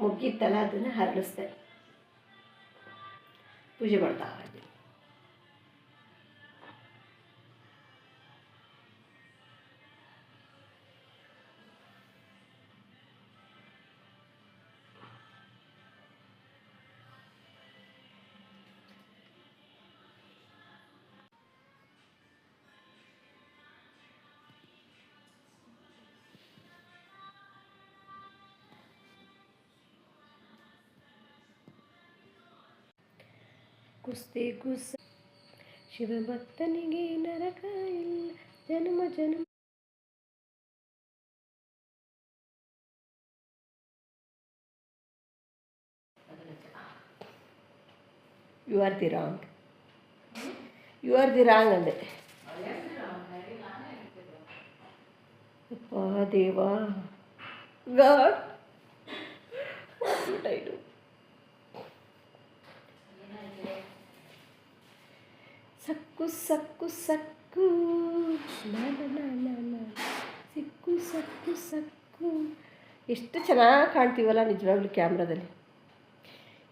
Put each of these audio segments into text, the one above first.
ಮೊಗ್ಗಿತ್ತಲ್ಲ ಅದನ್ನು ಹರಳಿಸ್ದೆ, ಪೂಜೆ ಮಾಡ್ತಾ ಇದ್ದೀನಿ. ಕುಸ್ತಿ ಕುಸ ಶಿವಭಕ್ತನಿಗೆ ನರಕ ಇಲ್ಲ, ಜನ್ಮ ಜನ್ಮ. You are the wrong, you are the wrong ಅಂದೆ. ಅಪ್ಪ ದೇವಾ, ಗಾಡ್ ವಾಟ್ ಐ ಡು. ಸಕ್ಕು ಸಕ್ಕು ಸಕ್ಕು ನ ಸಿಕ್ಕು ಸಕ್ಕು ಸಕ್ಕು. ಎಷ್ಟು ಚೆನ್ನಾಗಿ ಕಾಣ್ತೀವಲ್ಲ ನಿಜವಾಗ್ಲೂ ಕ್ಯಾಮ್ರಾದಲ್ಲಿ.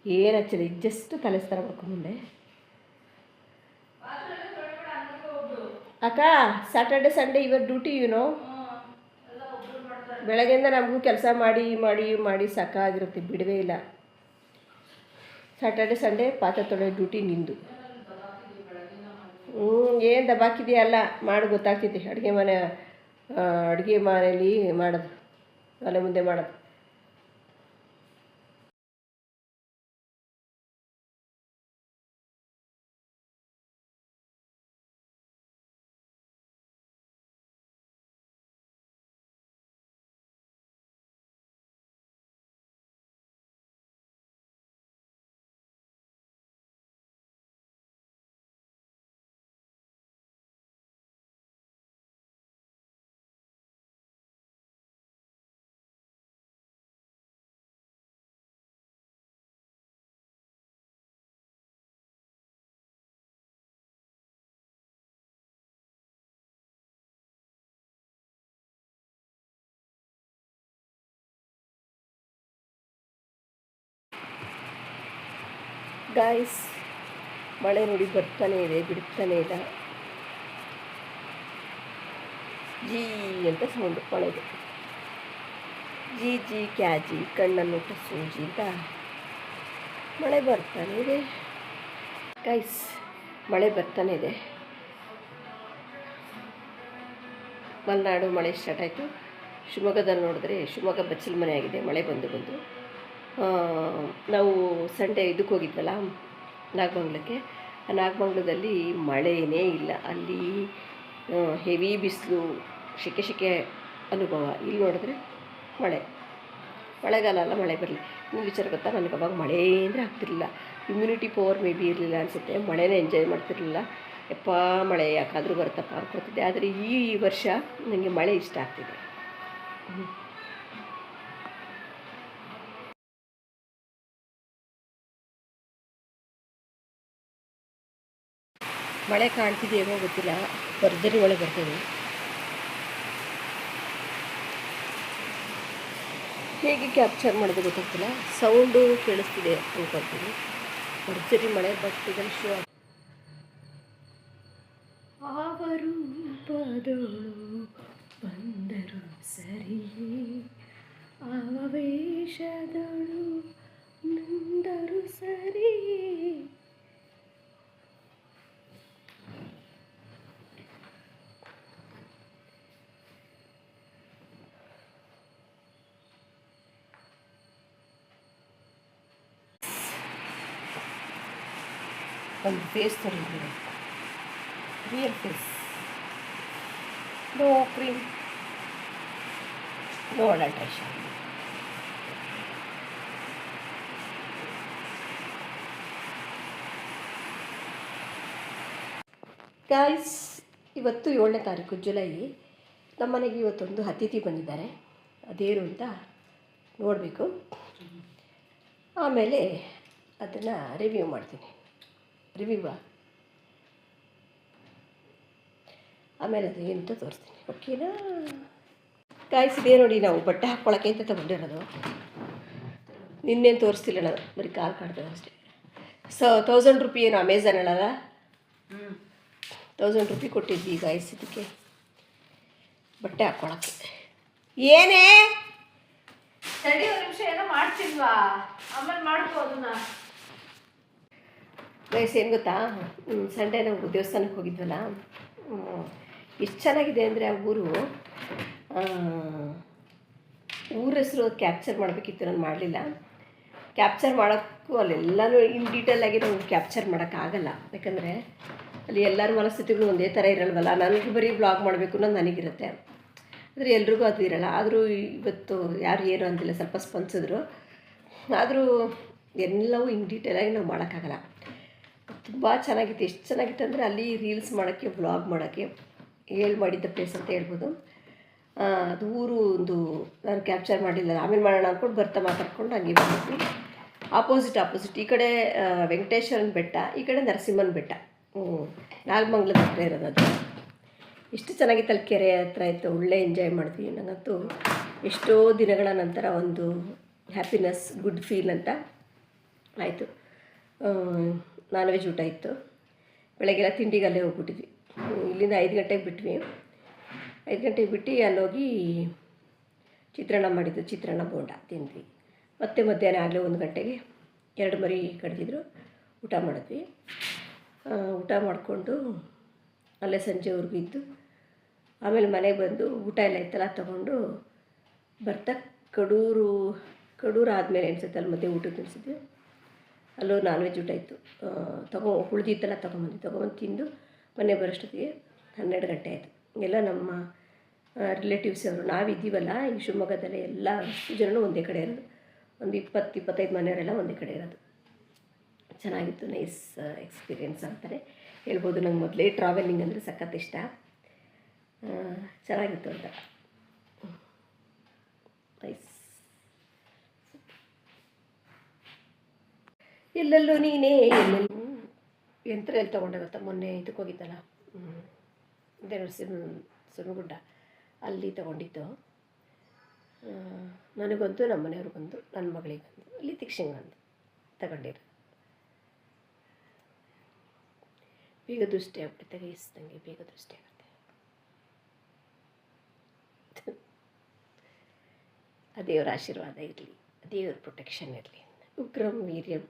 ಏನು ಹಚ್ಚಿಲ್ಲ, ಜಸ್ಟ್ ತಲೆ ಸ್ನಾನ ಮಾಡ್ಕೊಂಬಂದೆ. ಅಕ್ಕ, Saturday Sunday your duty YONO. ಬೆಳಗ್ಗೆಯಿಂದ ನಮಗೂ ಕೆಲಸ ಮಾಡಿ ಮಾಡಿ ಮಾಡಿ ಸಾಕಾಗಿರುತ್ತೆ, ಬಿಡವೇ ಇಲ್ಲ. ಸ್ಯಾಟರ್ಡೆ ಸಂಡೇ ಪಾತ್ರೆ ತೊಳೆ ಡ್ಯೂಟಿ ನಿಂದು. ಏನು ದಬಾಕಿದೆಯಲ್ಲ, ಮಾಡಿ ಗೊತ್ತಾಗ್ತೈತಿ. ಅಡುಗೆ ಮನೇಲಿ ಮಾಡೋದು, ಒಲೆ ಮುಂದೆ ಮಾಡೋದು. ಗಾಯ್ಸ್, ಮಳೆ ನೋಡಿ ಬರ್ತಾನೆ ಇದೆ, ಬಿಡ್ತಾನೆ ಇಲ್ಲ. ಜೀ ಅಂತ ಸೌಂಡು ಮಳೆಗೆ. ಜಿ ಜಿ ಕ್ಯಾಜಿ ಕಣ್ಣನ್ನು ಸೂಜಿ ಅಂತ ಮಳೆ ಬರ್ತಾನೆ ಇದೆ. ಗೈಸ್, ಮಳೆ ಬರ್ತಾನೆ ಇದೆ. ಮಲೆನಾಡು ಮಳೆ ಸ್ಟಾರ್ಟ್ ಆಯಿತು. ಶಿವಮೊಗ್ಗದಲ್ಲಿ ನೋಡಿದ್ರೆ ಶಿವಮೊಗ್ಗ ಬಚ್ಚಲ ಮನೆ ಆಗಿದೆ, ಮಳೆ ಬಂದು ಬಂದು. ನಾವು ಸಂಡೇ ಇದಕ್ಕೆ ಹೋಗಿದ್ವಲ್ಲ, ನಾಗಮಂಗ್ಲಕ್ಕೆ. ಆ ನಾಗಮಂಗ್ಲದಲ್ಲಿ ಮಳೆಯೇ ಇಲ್ಲ. ಅಲ್ಲಿ ಹೆವಿ ಬಿಸಿಲು, ಸೆಕೆ ಅನುಭವ. ಇಲ್ಲಿ ನೋಡಿದ್ರೆ ಮಳೆಗಾಲ ಅಲ್ಲ, ಮಳೆ ಬರಲಿ. ನಿಮ್ಗೆ ವಿಚಾರ ಗೊತ್ತಾ, ನನಗೆ ಅವಾಗ ಮಳೆ ಅಂದರೆ ಆಗ್ತಿರಲಿಲ್ಲ. ಇಮ್ಯುನಿಟಿ ಪವರ್ ಮೇ ಬಿ ಇರಲಿಲ್ಲ ಅನಿಸುತ್ತೆ. ಮಳೆನೇ ಎಂಜಾಯ್ ಮಾಡ್ತಿರಲಿಲ್ಲ. ಯಪ್ಪ ಮಳೆ ಯಾಕಾದರೂ ಬರುತ್ತಪ್ಪ ಅನ್ಕೊತಿದ್ದೆ. ಆದರೆ ಈ ವರ್ಷ ನನಗೆ ಮಳೆ ಇಷ್ಟ ಆಗ್ತಿದೆ. ಮಳೆ ಕಾಣ್ತಿದೆಯೋ ಗೊತ್ತಿಲ್ಲ, ಭರ್ಜರಿ ಮಳೆ ಬರ್ತದೆ. ಹೇಗೆ ಕ್ಯಾಪ್ಚರ್ ಮಾಡೋದು ಗೊತ್ತಾಗ್ತಿಲ್ಲ. ಸೌಂಡು ಕೇಳಿಸ್ತಿದೆ ಅಂದ್ಕೊಳ್ತೀನಿ. ಭರ್ಜರಿ ಮಳೆ. ಬಟ್ ಇದನ್ನು ಶೋ ಅವರು ಪದಳು ಬಂದರು ಸರಿಯೇ, ಆವೇಶದಳು ನಂದರು ಸರಿಯೇ. ಒಂದು ಫೇಸ್ ತೊಗೊಂಡಿದ್ದೀನಿ, real face. No cream, no adulteration. Guys, ಇವತ್ತು 7ನೇ ತಾರೀಕು ಜುಲೈ. ನಮ್ಮ ಮನೆಗೆ ಇವತ್ತೊಂದು ಅತಿಥಿ ಬಂದಿದ್ದಾರೆ. ಅದೇನು ಅಂತ ನೋಡಬೇಕು. ಆಮೇಲೆ ಅದನ್ನು ರಿವ್ಯೂ ಮಾಡ್ತೀನಿ. ಆಮೇಲೆ ಅದು ಏನು ಅಂತ ತೋರಿಸ್ತೀನಿ, ಓಕೆನಾ? ಗಾಯ್ಸ್, ಇದೇ ನೋಡಿ, ನಾವು ಬಟ್ಟೆ ಹಾಕ್ಕೊಳ್ಳೋಕ್ಕೆ ಅಂತ ತಗೊಂಡಿರೋದು. ನಿನ್ನೇನು ತೋರಿಸ್ತಿಲ್ಲ ನಾನು, ಬರೀ ಕಾಲು ಕಾಡ್ತದೆ ಅಷ್ಟೇ. 1000 ರೂಪಾಯಿ ಏನು ಅಮೆಝಾನ್ ಹೇಳಲ್ಲ, 1000 ರೂಪಾಯಿ ಕೊಟ್ಟಿದ್ವಿ ಈಗ ಇದಕ್ಕೆ ಬಟ್ಟೆ ಹಾಕ್ಕೊಳಕ್ಕೆ. ಏನೇ ತಡಿ ಒಂದು ನಿಮಿಷ, ಏನೋ ಮಾಡ್ತಿಲ್ವಾ, ಆಮೇಲೆ ಮಾಡ್ಕೋದನ್ನ. ವಯಸ್ಸು ಏನು ಗೊತ್ತಾ, ಸಂಡೇ ನಾವು ದೇವಸ್ಥಾನಕ್ಕೆ ಹೋಗಿದ್ವಲ್ಲ, ಎಷ್ಟು ಚೆನ್ನಾಗಿದೆ ಅಂದರೆ ಆ ಊರ ಹೆಸರು ಕ್ಯಾಪ್ಚರ್ ಮಾಡಬೇಕಿತ್ತು, ನಾನು ಮಾಡಲಿಲ್ಲ. ಕ್ಯಾಪ್ಚರ್ ಮಾಡೋಕ್ಕೂ ಅಲ್ಲೆಲ್ಲನೂ ಇನ್ ಡೀಟೇಲಾಗಿ ನಾವು ಕ್ಯಾಪ್ಚರ್ ಮಾಡೋಕ್ಕಾಗಲ್ಲ, ಯಾಕಂದರೆ ಅಲ್ಲಿ ಎಲ್ಲರ ಮನಸ್ಥಿತಿಗಳು ಒಂದೇ ಥರ ಇರಲ್ವಲ್ಲ. ನನಗೆ ಬರೀ ಬ್ಲಾಗ್ ಮಾಡಬೇಕು ಅನ್ನೋದು ನನಗಿರುತ್ತೆ, ಆದರೆ ಎಲ್ರಿಗೂ ಅದು ಇರೋಲ್ಲ. ಆದರೂ ಇವತ್ತು ಯಾರು ಏನು ಅಂತಿಲ್ಲ, ಸ್ವಲ್ಪ ಸ್ಪಂದಿಸಿದ್ರು. ಆದರೂ ಎಲ್ಲವೂ ಇನ್ ಡೀಟೇಲಾಗಿ ನಾವು ಮಾಡೋಕ್ಕಾಗಲ್ಲ. ತುಂಬ ಚೆನ್ನಾಗಿತ್ತು. ಎಷ್ಟು ಚೆನ್ನಾಗಿತ್ತು ಅಂದರೆ ಅಲ್ಲಿ ರೀಲ್ಸ್ ಮಾಡೋಕ್ಕೆ, ಬ್ಲಾಗ್ ಮಾಡೋಕ್ಕೆ ಮಾಡಿದ್ದ ಪ್ಲೇಸ್ ಅಂತ ಹೇಳ್ಬೋದು. ಅದು ಊರು ಒಂದು ನಾನು ಕ್ಯಾಪ್ಚರ್ ಮಾಡಿಲ್ಲ, ಆಮೇಲೆ ಮಾಡೋಣ ಅಂದ್ಕೊಂಡು ಬರ್ತಾ ಮಾತಾಡ್ಕೊಂಡು ಹಂಗೆ ಬಂದಿದ್ವಿ. ಆಪೋಸಿಟ್ ಈ ಕಡೆ ವೆಂಕಟೇಶ್ವರನ ಬೆಟ್ಟ, ಈ ಕಡೆ ನರಸಿಂಹನ ಬೆಟ್ಟ, ನಾಗಮಂಗಲದ ಹತ್ರ ಇರೋದು. ಅದು ಎಷ್ಟು ಚೆನ್ನಾಗಿತ್ತು, ಅಲ್ಲಿ ಕೆರೆ ಹತ್ರ ಇತ್ತು, ಒಳ್ಳೆ ಎಂಜಾಯ್ ಮಾಡಿದ್ವಿ. ನನಗಂತೂ ಎಷ್ಟೋ ದಿನಗಳ ನಂತರ ಒಂದು ಹ್ಯಾಪಿನೆಸ್, ಗುಡ್ ಫೀಲ್ ಅಂತ ಆಯಿತು. ನಾನ್ ವೆಜ್ ಊಟ ಇತ್ತು, ಬೆಳಗ್ಗೆಲ್ಲ ತಿಂಡಿಗೆ ಅಲ್ಲೇ ಹೋಗ್ಬಿಟ್ಟಿದ್ವಿ. ಇಲ್ಲಿಂದ 5 ಗಂಟೆಗೆ ಬಿಟ್ವಿ. 5 ಗಂಟೆಗೆ ಬಿಟ್ಟು ಅಲ್ಲೋಗಿ ಚಿತ್ರಾನ್ನ ಮಾಡಿದ್ದು, ಚಿತ್ರಾನ್ನ ಬೋಂಡ ತಿಂದ್ವಿ. ಮತ್ತೆ ಮಧ್ಯಾಹ್ನ ಆಗಲೇ 1 ಗಂಟೆಗೆ 2 ಮರಿ ಕಡಿದಿದ್ರು, ಊಟ ಮಾಡಿದ್ವಿ. ಊಟ ಮಾಡಿಕೊಂಡು ಅಲ್ಲೇ ಸಂಜೆವರೆಗೂ ಇದ್ದು, ಆಮೇಲೆ ಮನೆಗೆ ಬಂದು ಊಟ ಎಲ್ಲ ಇತ್ತಲ್ಲ ತೊಗೊಂಡು ಬರ್ತಾ ಕಡೂರು ಆದಮೇಲೆ ಅನಿಸುತ್ತೆ, ಅಲ್ಲಿ ಮತ್ತೆ ಊಟಕ್ಕೆ ನಿಲ್ಲಿಸಿದ್ವಿ. ಅಲ್ಲೂ ನಾನ್ ವೆಜ್ ಊಟ ಇತ್ತು, ಉಳಿದಿತ್ತಲ್ಲ ತೊಗೊಂಬಂದು ತಿಂದು ಮನೆ ಬರೋಷ್ಟೊತ್ತಿಗೆ 12 ಗಂಟೆ ಆಯಿತು. ಎಲ್ಲ ನಮ್ಮ ರಿಲೇಟಿವ್ಸ್ ಅವರು, ನಾವಿದ್ದೀವಲ್ಲ ಈ ಶಿವಮೊಗ್ಗದಲ್ಲೇ ಎಲ್ಲ ಅಷ್ಟು ಜನರು ಒಂದೇ ಕಡೆ ಇರೋದು, ಒಂದು 20-25 ಮನೆಯವರೆಲ್ಲ ಒಂದೇ ಕಡೆ ಇರೋದು. ಚೆನ್ನಾಗಿತ್ತು, ನೈಸ್ ಎಕ್ಸ್ಪೀರಿಯೆನ್ಸ್ ಅಂತಲೇ ಹೇಳ್ಬೋದು. ನಂಗೆ ಮೊದಲೇ ಟ್ರಾವೆಲಿಂಗ್ ಅಂದರೆ ಸಖತ್ ಇಷ್ಟ, ಚೆನ್ನಾಗಿತ್ತು ಅಂತ. ನೈಸ್. ಎಲ್ಲೆಲ್ಲೂ ನೀನೇ, ಎಲ್ಲೆಲ್ಲೂ ಯಂತ್ರ ಎಲ್ಲಿ ತೊಗೊಂಡೆ ಗೊತ್ತಾ, ಮೊನ್ನೆ ಇದಕ್ಕೆ ಹೋಗಿದ್ದಲ್ಲ, ಸುರಗುಡ್ಡ, ಅಲ್ಲಿ ತೊಗೊಂಡಿದ್ದು. ನನಗೊಂದು, ನಮ್ಮ ಮನೆಯವ್ರಿಗೊಂದು, ನನ್ನ ಮಗಳಿಗೊಂದು, ಅಲ್ಲಿ ತಿಕ್ಷಿಂಗೊಂದು ತಗೊಂಡಿರೋ. ಬೇಗ ದೃಷ್ಟಿ ಆಗ್ಬಿಡುತ್ತೆ ಗೈಸ್, ನನಗೆ ಬೇಗ ದೃಷ್ಟಿ ಆಗುತ್ತೆ. ಆ ದೇವರ ಆಶೀರ್ವಾದ ಇರಲಿ, ದೇವರ ಪ್ರೊಟೆಕ್ಷನ್ ಇರಲಿ. ಉಗ್ರಂ ವೀರ್ಯಂ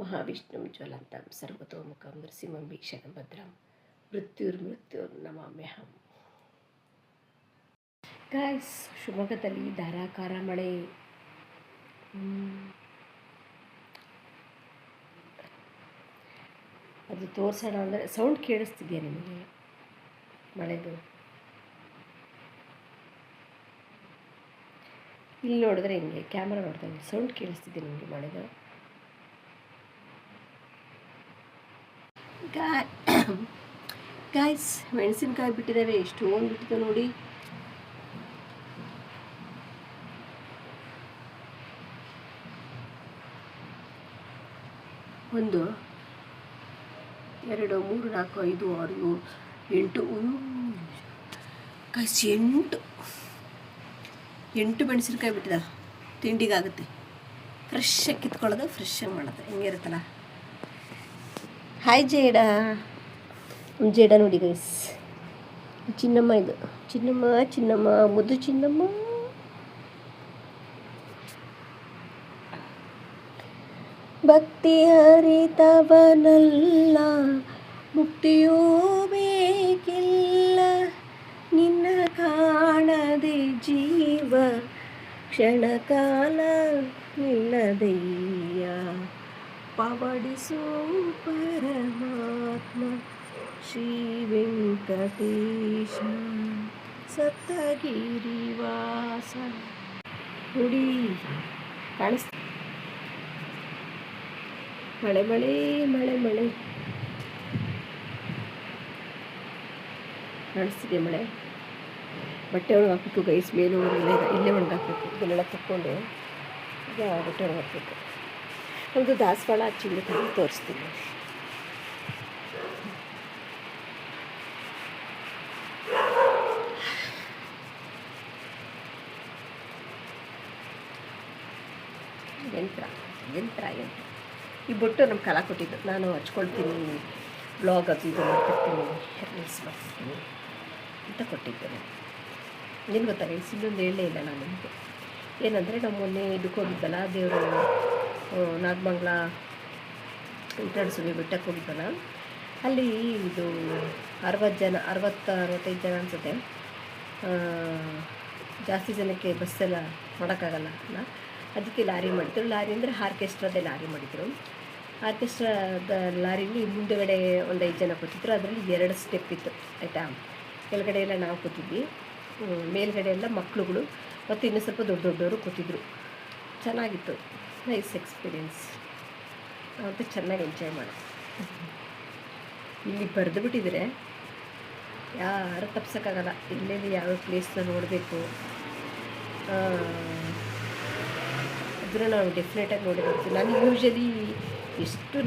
ಮಹಾವಿಷ್ಣುಂ ಜ್ವಲಂತಂ ಸರ್ವತೋಮುಖಂ ನೃಸಿಂಹಂ ಭೀಷಣಂ ಭದ್ರಂ ಮೃತ್ಯುರ್ನಮಾಮ್ಯಹಂ. ಗಾಯ್ಸ್, ಶಿವಮೊಗ್ಗದಲ್ಲಿ ಧಾರಾಕಾರ ಮಳೆ. ಅದು ತೋರಿಸೋಣ ಅಂದರೆ ಸೌಂಡ್ ಕೇಳಿಸ್ತಿದೆಯಾ ನಿಮಗೆ ಮಳೆದು? ಇಲ್ಲಿ ನೋಡಿದ್ರೆ ಹಿಂಗೆ ಕ್ಯಾಮ್ರಾ ನೋಡಿದ್ರೆ ಸೌಂಡ್ ಕೇಳಿಸ್ತಿದೆ ನಿಮಗೆ ಮಳೆದು? ಗಾಯ್ಸ್, ಮೆಣಸಿನ್ಕಾಯಿ ಬಿಟ್ಟಿದ್ದಾವೆ, ಎಷ್ಟೊಂದು ಬಿಟ್ಟಿದೆ ನೋಡಿ. ಒಂದು 2 3 4 5 6 7 8 ಗಾಯ್ಸ್, 8 ಮೆಣಸಿನ್ಕಾಯಿ ಬಿಟ್ಟಿದ. ತಿಂಡಿಗಾಗುತ್ತೆ, ಫ್ರೆಶ್ಶಾಗಿ ಕಿತ್ಕೊಳ್ಳೋದು, ಫ್ರೆಶ್ಶಾಗಿ ಮಾಡೋದು, ಹೆಂಗಿರುತ್ತಲ್ಲ. ಹಾಯ್ ಜೇಡ ನೋಡಿ ಗೈಸ್, ಚಿನ್ನಮ್ಮ, ಇದು ಚಿನ್ನಮ್ಮ ಮುದ್ದು ಚಿನ್ನಮ್ಮ. ಭಕ್ತಿ ಹರಿತವನಲ್ಲ, ಮುಕ್ತಿಯೂ ಬೇಕಿಲ್ಲ, ನಿನ್ನ ಕಾಣದೆ ಜೀವ ಕ್ಷಣಕಾಲ ನಿಲ್ಲದಯ್ಯ. ಪವಡಿಸೋ ಪರಮಾತ್ಮ ಶ್ರೀ ವೆಂಕಟೇಶ ಸಪ್ತಗಿರಿವಾಸ. ನೋಡಿ ಕಾಣಿಸ್ತ, ಮಳೆ ಕಾಣಿಸ್ತಿದೆ ಮಳೆ. ಬಟ್ಟೆ ಒಣಗಾಕಬೇಕು ಗೈಸ್, ಮೇಲೆ ಇಲ್ಲೇ ಒಣಗಾಕಬೇಕು. ಇದನ್ನೆಲ್ಲ ತಕ್ಕೊಂಡು ಈಗ ಬಟ್ಟೆ ಒಣಗಾಕಬೇಕು. ಒಂದು ದಾಸವಾಳ ಹಚ್ಚಿಂದ ತಂದು ತೋರಿಸ್ತೀನಿ. ಯಂತ್ರ ಯಂತ್ರ ಯಂತ್ರ. ಈ ಬೊಟ್ಟು ನಮ್ಮ ಕಲಾ ಕೊಟ್ಟಿದ್ದು, ನಾನು ಹಚ್ಕೊಳ್ತೀನಿ, ಬ್ಲಾಗ್ ಅದು ಇದು ಮಾಡ್ತಿರ್ತೀನಿ, ರೀಲ್ಸ್ ಮಾಡ್ತಿರ್ತೀನಿ ಅಂತ ಕೊಟ್ಟಿದ್ದೇನೆ. ಏನು ಗೊತ್ತಾ ಗೈಸ್, ಇನ್ನೊಂದು ಹೇಳಲೇ ಇಲ್ಲ ನಾನು ನಿಮಗೆ. ಏನಂದರೆ ನಾವು ಮೊನ್ನೆ ಇದಕ್ಕೆ ಹೋಗಿದ್ದಲ್ಲ, ದೇವರು ನಾಗಮಂಗಲ ಇಂಟ್ರಡ್ಸುವಿ ಬೆಟ್ಟಕ್ಕೆ ಹೋಗಿದ್ದಲ್ಲ, ಅಲ್ಲಿ ಇದು 65 ಜನ ಅನಿಸುತ್ತೆ. ಜಾಸ್ತಿ ಜನಕ್ಕೆ ಬಸ್ಸೆಲ್ಲ ಮಾಡೋಕ್ಕಾಗಲ್ಲ ಅಲ್ಲ, ಅದಕ್ಕೆ ಲಾರಿ ಮಾಡಿದ್ರು. ಲಾರಿ ಅಂದರೆ ಆರ್ಕೆಸ್ಟ್ರಾದೇ ಲಾರಿ ಮಾಡಿದರು. ಆರ್ಕೆಸ್ಟ್ರಾದ ಲಾರಿಲಿ ಮುಂದೆಗಡೆ ಒಂದು 5 ಜನ ಕೂತಿದ್ರು. ಅದರಲ್ಲಿ 2 ಸ್ಟೆಪ್ ಇತ್ತು ಆಯಿತಾ. ಕೆಳಗಡೆ ಎಲ್ಲ ನಾವು ಕೂತಿದ್ವಿ, ಮೇಲ್ಗಡೆ ಎಲ್ಲ ಮಕ್ಕಳುಗಳು ಮತ್ತು ಇನ್ನೂ ಸ್ವಲ್ಪ ದೊಡ್ಡವರು ಕೂತಿದ್ರು. ಚೆನ್ನಾಗಿತ್ತು, ನೈಸ್ ಎಕ್ಸ್ಪೀರಿಯೆನ್ಸ್. ನಾವಂತೂ ಚೆನ್ನಾಗಿ ಎಂಜಾಯ್ ಮಾಡಿ. ಇಲ್ಲಿ ಬರೆದು ಬಿಟ್ಟಿದ್ರೆ ಯಾರು ತಪ್ಸೋಕ್ಕಾಗಲ್ಲ, ಎಲ್ಲೆಲ್ಲಿ ಯಾವ್ಯಾವ ಪ್ಲೇಸ್ನ ನೋಡಬೇಕು ಅದನ್ನು ನಾವು ಡೆಫಿನೆಟಾಗಿ ನೋಡಿ ಬರ್ತೀವಿ. ನಾನು ಯೂಶ್ವಲಿ ಎಷ್ಟು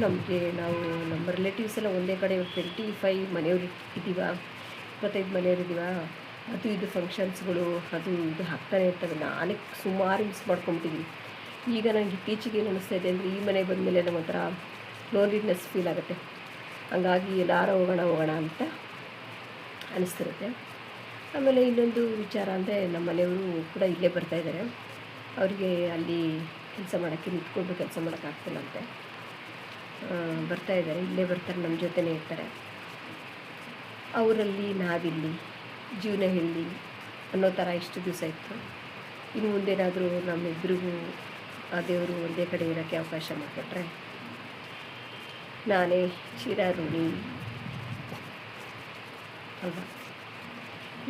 ನಾವು ನಮ್ಮ ರಿಲೇಟಿವ್ಸ್ ಎಲ್ಲ ಒಂದೇ ಕಡೆ 25 ಮನೆಯವ್ರು ಇದ್ದೀವ, 25 ಮನೆಯವ್ರು ಇದ್ದೀವ, ಅದು ಇದು ಫಂಕ್ಷನ್ಸ್ಗಳು ಅದು ಇದು ಹಾಕ್ತಾನೆ ಇರ್ತವೆ. ನಾನೇ ಸುಮಾರು ಮಿಸ್ ಮಾಡ್ಕೊಂಬಿಟ್ಟಿದ್ದೀನಿ. ಈಗ ನನಗೆ ಇತ್ತೀಚೆಗೆ ಏನು ಅನ್ನಿಸ್ತಾ ಇದೆ ಅಂದರೆ, ಈ ಮನೆಗೆ ಬಂದಮೇಲೆ ನಮ್ಮ ಒಂಥರ ಲೋನ್ಲಿನೆಸ್ ಫೀಲ್ ಆಗುತ್ತೆ. ಹಂಗಾಗಿ ಎಲ್ಲಾರು ಹೋಗೋಣ ಅಂತ ಅನಿಸ್ತಿರುತ್ತೆ. ಆಮೇಲೆ ಇನ್ನೊಂದು ವಿಚಾರ ಅಂದರೆ, ನಮ್ಮ ಮನೆಯವರು ಕೂಡ ಇಲ್ಲೇ ಬರ್ತಾಯಿದ್ದಾರೆ. ಅವರಿಗೆ ಅಲ್ಲಿ ಕೆಲಸ ಮಾಡೋಕ್ಕೆ ನಿಂತ್ಕೊಂಡು ಕೆಲಸ ಮಾಡೋಕ್ಕಾಗ್ತಿಲ್ಲಂತೆ, ಬರ್ತಾಯಿದ್ದಾರೆ, ಇಲ್ಲೇ ಬರ್ತಾರೆ, ನಮ್ಮ ಜೊತೆನೇ ಇರ್ತಾರೆ. ಅವರಲ್ಲಿ ನಾವಿಲ್ಲಿ ಜೀವನ ಹೇಳಿ ಅನ್ನೋ ಥರ ಇಷ್ಟು ದಿವಸ ಇತ್ತು. ಇನ್ನು ಮುಂದೇನಾದರೂ ನಮ್ಮಿಬ್ಬರಿಗೂ ಆ ದೇವರು ಒಂದೇ ಕಡೆ ಇರೋಕ್ಕೆ ಅವಕಾಶ ಮಾಡಿಕೊಟ್ರೆ ನಾನೇ ಚಿರಋಣಿ ಅಲ್ವಾ.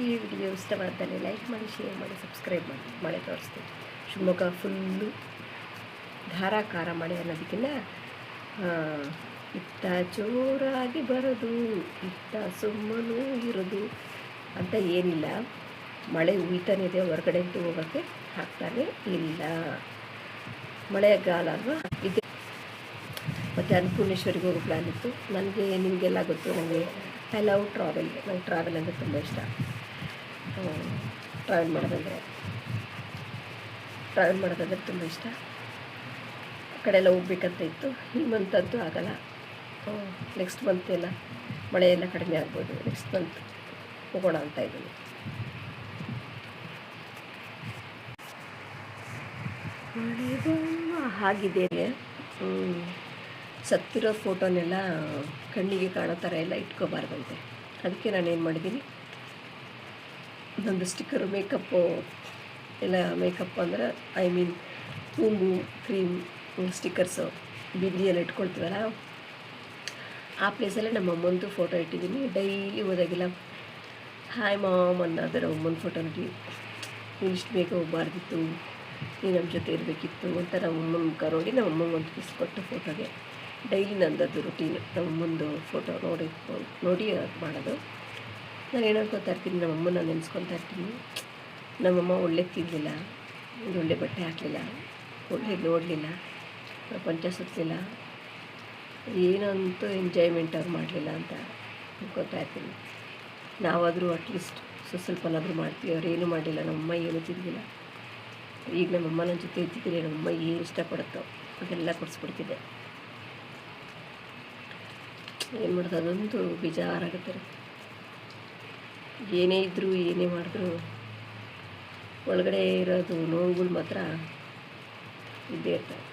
ಈ ವಿಡಿಯೋ ಇಷ್ಟವಾದಲ್ಲಿ ಲೈಕ್ ಮಾಡಿ, ಶೇರ್ ಮಾಡಿ, ಸಬ್ಸ್ಕ್ರೈಬ್ ಮಾಡಿ. ಮಳೆ ತೋರಿಸ್ತೀನಿ. ಶಿವಮೊಗ್ಗ ಫುಲ್ಲು ಧಾರಾಕಾರ ಮಳೆ ಅನ್ನೋದಕ್ಕಿಂತ ಇತ್ತ ಜೋರಾಗಿ ಬರೋದು, ಇತ್ತ ಸುಮ್ಮನೂ ಇರೋದು ಅಂತ ಏನಿಲ್ಲ. ಮಳೆ ಉಯ್ತಾನೆ ಇದೆ, ಹೊರಗಡೆ ಅಂತೂ ಹೋಗೋಕ್ಕೆ ಆಗ್ತಾನೆ ಇಲ್ಲ. ಮಳೆಗಾಲ ಅಲ್ವಾ ಇದೆ. ಮತ್ತು ಅನ್ನಪೂರ್ಣೇಶ್ವರಿಗೆ ಹೋಗೋ ಪ್ಲ್ಯಾನ್ ಇತ್ತು ನನಗೆ. ನಿಮಗೆಲ್ಲ ಗೊತ್ತು, ನನಗೆ ಐ ಲವ್ ಟ್ರಾವೆಲ್. ನಂಗೆ ಟ್ರಾವೆಲ್ ಅಂದರೆ ತುಂಬ ಇಷ್ಟ. ಟ್ರಾವೆಲ್ ಮಾಡೋದಂದರೆ ತುಂಬ ಇಷ್ಟ. ಆ ಕಡೆ ಎಲ್ಲ ಹೋಗ್ಬೇಕಂತ ಇತ್ತು. ಈ ಮಂತ್ ಅಂತೂ ಆಗೋಲ್ಲ. ನೆಕ್ಸ್ಟ್ ಮಂತ್ ಎಲ್ಲ ಮಳೆ ಎಲ್ಲ ಕಡಿಮೆ ಆಗ್ಬೋದು. ನೆಕ್ಸ್ಟ್ ಮಂತ್ ಹೋಗೋಣ ಅಂತ ಇದ್ದೀನಿ. ಮಳೆ ಆಗಿದೆ. ಸತ್ತಿರೋ ಫೋಟೋನೆಲ್ಲ ಕಣ್ಣಿಗೆ ಕಾಣೋ ಥರ ಎಲ್ಲ ಇಟ್ಕೋಬಾರ್ದಂತೆ. ಅದಕ್ಕೆ ನಾನೇನು ಮಾಡಿದ್ದೀನಿ, ಒಂದು ಸ್ಟಿಕ್ಕರು ಮೇಕಪ್ಪು ಎಲ್ಲ, ಮೇಕಪ್ ಅಂದರೆ ಐ ಮೀನ್ ಹೂವು, ಕ್ರೀಮ್, ಸ್ಟಿಕ್ಕರ್ಸು ಬಿಂದಿಯೆಲ್ಲ ಇಟ್ಕೊಳ್ತೀವಲ್ಲ, ಆ ಪ್ಲೇಸಲ್ಲೇ ನಮ್ಮ ಅಮ್ಮಂದು ಫೋಟೋ ಇಟ್ಟಿದ್ದೀನಿ. ಡೈಲಿ ಹೋದಾಗೆಲ್ಲ ಹಾಯ್ ಮಾಮ್ ಅನ್ನೋದರ ಅಮ್ಮನ ಫೋಟೋ ನೋಡಿ, ನೀನು ಇಷ್ಟು ಬೇಗ ಹೋಗಬಾರ್ದಿತ್ತು, ನೀನು ನಮ್ಮ ಜೊತೆ ಇರಬೇಕಿತ್ತು ಅಂತ ನಮ್ಮ ಅಮ್ಮನ ಮುಖ ನೋಡಿ ನಮ್ಮ ಅಮ್ಮಂಗೆ ಒಂದು ಪೀಸ್ ಕೊಟ್ಟು ಫೋಟೋಗೆ ಡೈಲಿ ನಂದದ್ದು ರುಟೀನು. ನಮ್ಮ ಅಮ್ಮಂದು ಫೋಟೋ ನೋಡಿ ಮಾಡೋದು. ನಾನು ಏನು ಅನ್ಕೊತಾ ಇರ್ತೀನಿ, ನಮ್ಮಮ್ಮನ ನೆನೆಸ್ಕೊತಾ ಇರ್ತೀನಿ. ನಮ್ಮಮ್ಮ ಒಳ್ಳೆ ತಿನ್ನಲಿಲ್ಲ, ಒಂದು ಒಳ್ಳೆ ಬಟ್ಟೆ ಹಾಕಲಿಲ್ಲ, ಒಳ್ಳೆ ನೋಡಲಿಲ್ಲ, ಪ್ರಪಂಚ ಸುತ್ತಲಿಲ್ಲ, ಏನಂತೂ ಎಂಜಾಯ್ಮೆಂಟ್ ಅವ್ರು ಮಾಡಲಿಲ್ಲ ಅಂತ ಅನ್ಕೊತಾ ಇರ್ತೀನಿ. ನಾವಾದರೂ ಅಟ್ಲೀಸ್ಟ್ ಸ್ವಲ್ಪನಾದರೂ ಮಾಡ್ತೀವಿ. ಅವ್ರು ಏನೂ ಮಾಡಲಿಲ್ಲ, ನಮ್ಮಮ್ಮ ಏನೂ ತಿಂದಿಲ್ಲ. ಈಗ ನಮ್ಮಮ್ಮ ನನ್ನ ಜೊತೆ ಇದ್ದಿದ್ದರೆ ನಮ್ಮಮ್ಮ ಏನು ಇಷ್ಟಪಡುತ್ತೋ ಅದೆಲ್ಲ ಕೊಡಿಸ್ಬಿಡ್ತಿದ್ದೆ. ಏನು ಮಾಡೋದು, ಅದೊಂದು ಬೇಜಾರಾಗುತ್ತೆ. ಏನೇ ಇದ್ದರೂ ಏನೇ ಮಾಡಿದ್ರು ಒಳಗಡೆ ಇರೋದು ನೋವುಗಳು ಮಾತ್ರ ಇದ್ದೇ ಇರ್ತವೆ.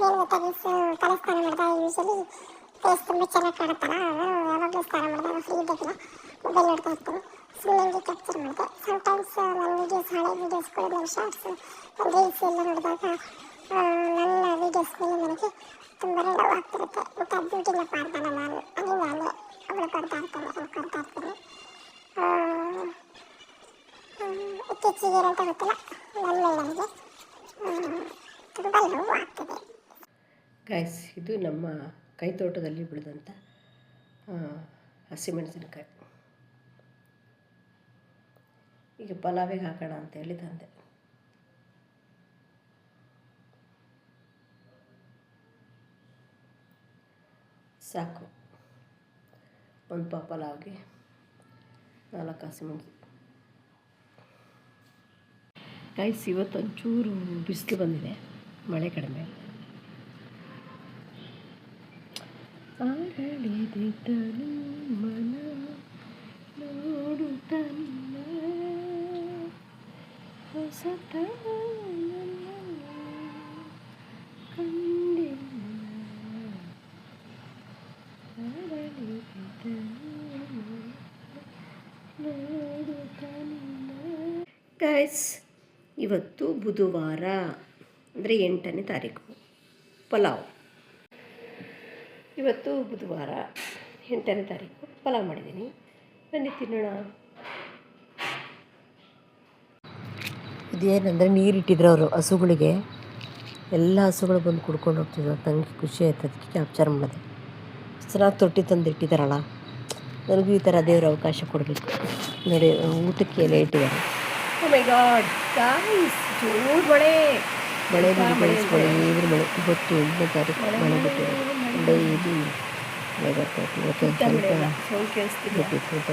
ಏನು ಗೊತ್ತಾ ತಲೆ ಸ್ನಾನ ಮಾಡಿದಾಗ ಯೂಶಲಿ ಫೇಸ್ ತುಂಬ ಚೆನ್ನಾಗಿ ಕಾಣುತ್ತಲ್ಲ. ಯಾವಾಗಲೂ ಸ್ನಾನ ಮಾಡಿದಾಗ ಫ್ರೀ ಇದ್ದಾಗಿಲ್ಲ ಮೊಬೈಲ್ ನೋಡ್ತಾ ಇರ್ತೀನಿ. ಸುಮ್ಮನೆ ಕ್ಯಾಪ್ಚರ್ ಮಾಡಿದೆ. ಸಮ್ಟೈಮ್ಸ್ ನನ್ನ ವೀಡಿಯೋಸ್, ಹಳೆ ವೀಡಿಯೋಸ್ಗಳು, ನನ್ನ ಶಾರ್ಟ್ಸು, ನನ್ನ ರೀಲ್ಸ್ ಎಲ್ಲ ನೋಡಿದಾಗ ನನ್ನ ವೀಡಿಯೋಸ್ ಮೇಲೆ ನನಗೆ ತುಂಬ ಲವ್ ಆಗ್ತಿರುತ್ತೆ. ಮತ್ತು ಆ ಬ್ಯೂಟಿನ ಪಾಡ್ದಲ್ಲ ನಾನೇ ಅವಳು ಕೊಡ್ತಾ ಇರ್ತೀನಿ. ಇತ್ತೀಚೆಗೆ ಏನಂತ ಗೊತ್ತಿಲ್ಲ, ನನ್ನ ಮೇಲೆ ನನಗೆ ತುಂಬ ಲವ್ ಆಗ್ತದೆ. ಗೈಸ್, ಇದು ನಮ್ಮ ಕೈ ತೋಟದಲ್ಲಿ ಬೆಳೆದಂಥ ಹಸಿಮೆಣಸಿನಕಾಯಿ. ಈಗ ಪಲಾವಿಗೆ ಹಾಕೋಣ ಅಂತ ಹೇಳಿ ತಂದೆ. ಸಾಕು ಒಂದು ಪಲಾವ್ಗೆ. 4 ಹಸಿಮೆಣಸು. ಗೈಸ್, ಇವತ್ತು ಒಂಚೂರು ಬಿಸಿಲು ಬಂದಿದೆ, ಮಳೆ ಕಡಿಮೆ. ಆರಳಿದಿದ್ದನು ಮನ ನೋಡುತ್ತನ್ನ ಹೊಸತನ ಕಂಡಿಲ್ಲ ಗೈಸ್, ಇವತ್ತು ಬುಧವಾರ ಅಂದರೆ 8ನೇ ತಾರೀಕು. ಪಲಾವ್. ಇವತ್ತು ಬುಧವಾರ 8ನೇ ತಾರೀಕು, ಪಲಾವ್ ಮಾಡಿದ್ದೀನಿ. ಬನ್ನಿ ತಿನ್ನೋಣ. ಇದೇನೆಂದರೆ ನೀರಿಟ್ಟಿದ್ರು ಅವರು ಹಸುಗಳಿಗೆ. ಎಲ್ಲ ಹಸುಗಳು ಬಂದು ಕುಡ್ಕೊಂಡು ಹೋಗ್ತಿದ್ರು. ನನಗೆ ಖುಷಿ ಆಯ್ತು, ಅದಕ್ಕೆ ಕ್ಯಾಪ್ಚರ್ ಮಾಡಿದೆ. ಚೆನ್ನಾಗಿ ತೊಟ್ಟಿ ತಂದು ಇಟ್ಟಿದ್ದಾರಲ್ಲ, ನನಗೂ ಈ ಥರ ದೇವ್ರ ಅವಕಾಶ ಕೊಡಬೇಕು. ನೋಡಿ, ಊಟಕ್ಕೆ ಎಲೆ ಇಟ್ಟಿದ್ದಾರೆ. ಓ ಮೈ ಗಾಡ್ ಗಾಯ್ಸ್, ಜೋರು ಮಳೆ ಮಳೆ ಮಳೆ ಇದ್ರ ಮಳೆ. ಇವತ್ತು 8ನೇ ತಾರೀಕು ಮಳೆ ಬಿಟ್ಟಿದೆ. ಡೈಲಿ ಮಳೆ ಬರ್ತಾ ಇತ್ತು. ಇವತ್ತು ಸ್ವಲ್ಪ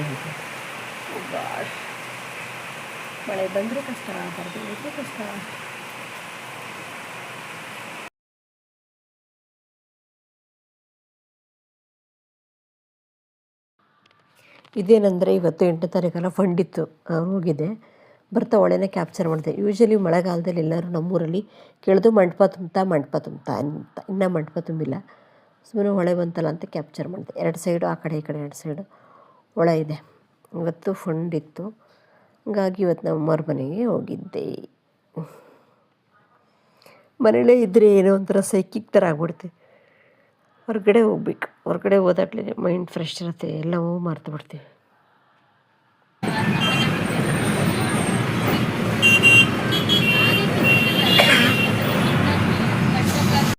ಮಳೆ ಬಂದರೆ ಕಷ್ಟ, ಬರಬೇಕು ಕಷ್ಟ. ಇದೇನೆಂದರೆ ಇವತ್ತು 8ನೇ ತಾರೀಕಲ್ಲ ಫಂಡ್ ಇತ್ತು, ಹೋಗಿದ್ದೆ. ಬರ್ತಾ ಒಳ್ಳೆನೇ ಕ್ಯಾಪ್ಚರ್ ಮಾಡಿದೆ. ಯೂಶ್ವಲಿ ಮಳೆಗಾಲದಲ್ಲಿ ಎಲ್ಲರೂ ನಮ್ಮೂರಲ್ಲಿ ಕೇಳಿದು ಮಂಟಪ ಅಂತ ಇನ್ನೂ ಮಂಟಪ ತುಂಬಿಲ್ಲ. ಸುಮ್ಮನೆ ಹೊಳೆ ಬಂತಲ್ಲ ಅಂತ ಕ್ಯಾಪ್ಚರ್ ಮಾಡಿದೆ. 2 ಸೈಡು, ಆ ಕಡೆ ಈ ಕಡೆ 2 ಸೈಡು ಹೊಳೆ ಇದೆ. ಇವತ್ತು ಫಂಡ್ ಇತ್ತು, ಹಂಗಾಗಿ ಇವತ್ತು ನಮ್ಮವ್ರ ಮನೆಗೆ ಹೋಗಿದ್ದೆ. ಮನೇಲೇ ಇದ್ದರೆ ಏನೋ ಒಂಥರ ಸೈಕಿಕ್ ಥರ ಆಗ್ಬಿಡುತ್ತೆ. ಹೊರಗಡೆ ಹೋಗ್ಬೇಕು. ಹೊರಗಡೆ ಹೋದಾಗಲೇ ಮೈಂಡ್ ಫ್ರೆಶ್ ಇರುತ್ತೆ, ಎಲ್ಲವೂ ಮರೆತು ಬಿಡ್ತೀವಿ.